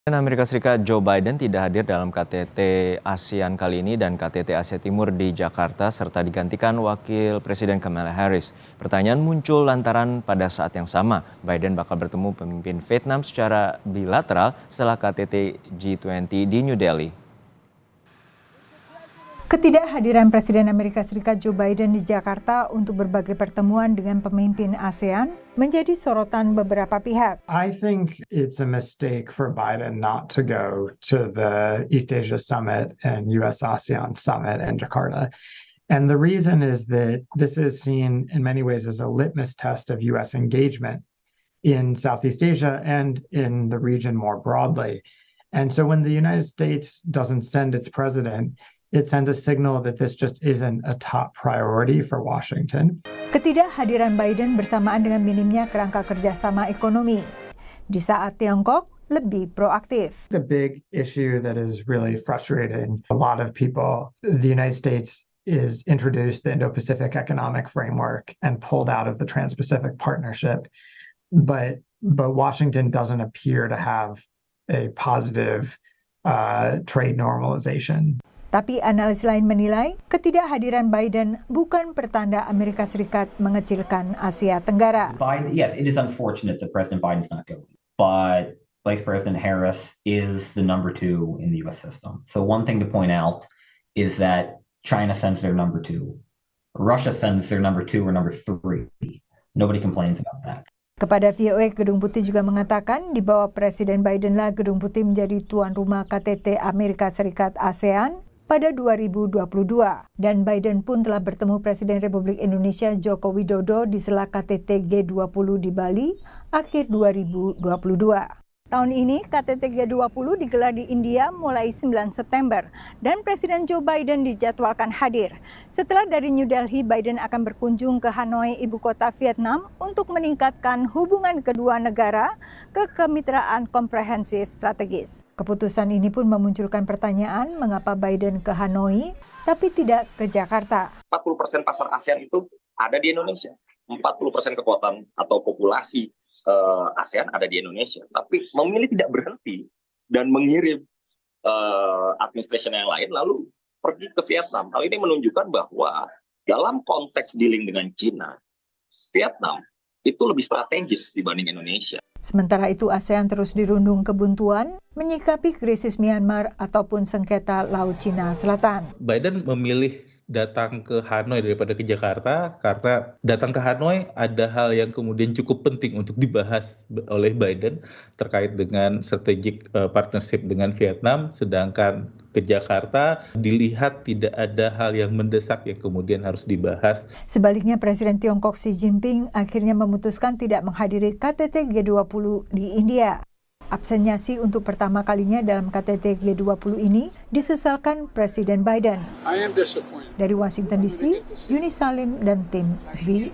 Presiden Amerika Serikat Joe Biden tidak hadir dalam KTT ASEAN kali ini dan KTT Asia Timur di Jakarta serta digantikan Wakil Presiden Kamala Harris. Pertanyaan muncul lantaran pada saat yang sama Biden bakal bertemu pemimpin Vietnam secara bilateral setelah KTT G20 di New Delhi. Ketidakhadiran Presiden Amerika Serikat Joe Biden di Jakarta untuk berbagai pertemuan dengan pemimpin ASEAN menjadi sorotan beberapa pihak. I think it's a mistake for Biden not to go to the East Asia Summit and US-ASEAN Summit in Jakarta. And the reason is that this is seen in many ways as a litmus test of US engagement in Southeast Asia and in the region more broadly. And so when the United States doesn't send its president, it sends a signal that this just isn't a top priority for Washington. Ketidakhadiran Biden bersamaan dengan minimnya kerangka kerjasama ekonomi di saat Tiongkok lebih proaktif. The big issue that is really frustrating a lot of people, the United States is introduced the Indo-Pacific Economic Framework and pulled out of the Trans-Pacific Partnership, but Washington doesn't appear to have a positive trade normalization. Tapi analis lain menilai ketidakhadiran Biden bukan pertanda Amerika Serikat mengecilkan Asia Tenggara. Yes, it is unfortunate that President Biden's not going, but Vice President Harris is the number 2 in the U.S. system. So one thing to point out is that China sends their number 2. Russia sends their number 2 or number 3. Nobody complains about that. Kepada VOA, Gedung Putih juga mengatakan di bawah Presiden Bidenlah Gedung Putih menjadi tuan rumah KTT Amerika Serikat ASEAN pada 2022. Dan Biden pun telah bertemu Presiden Republik Indonesia Joko Widodo di sela KTT G20 di Bali akhir 2022. Tahun ini KTT G20 digelar di India mulai 9 September dan Presiden Joe Biden dijadwalkan hadir. Setelah dari New Delhi, Biden akan berkunjung ke Hanoi, ibu kota Vietnam, untuk meningkatkan hubungan kedua negara ke kemitraan komprehensif strategis. Keputusan ini pun memunculkan pertanyaan mengapa Biden ke Hanoi tapi tidak ke Jakarta. 40% pasar ASEAN itu ada di Indonesia. 40% kekuatan atau populasi ASEAN ada di Indonesia, tapi memilih tidak berhenti dan mengirim administration yang lain lalu pergi ke Vietnam. Hal ini menunjukkan bahwa dalam konteks dealing dengan China, Vietnam itu lebih strategis dibanding Indonesia. Sementara itu ASEAN terus dirundung kebuntuan menyikapi krisis Myanmar ataupun sengketa Laut Cina Selatan. Biden memilih datang ke Hanoi daripada ke Jakarta karena datang ke Hanoi ada hal yang kemudian cukup penting untuk dibahas oleh Biden terkait dengan strategic partnership dengan Vietnam, sedangkan ke Jakarta dilihat tidak ada hal yang mendesak yang kemudian harus dibahas. Sebaliknya Presiden Tiongkok Xi Jinping akhirnya memutuskan tidak menghadiri KTT G20 di India. Absennya Xi untuk pertama kalinya dalam KTT G20 ini disesalkan Presiden Biden. Dari Washington DC, Yuni Salim dan tim VOA.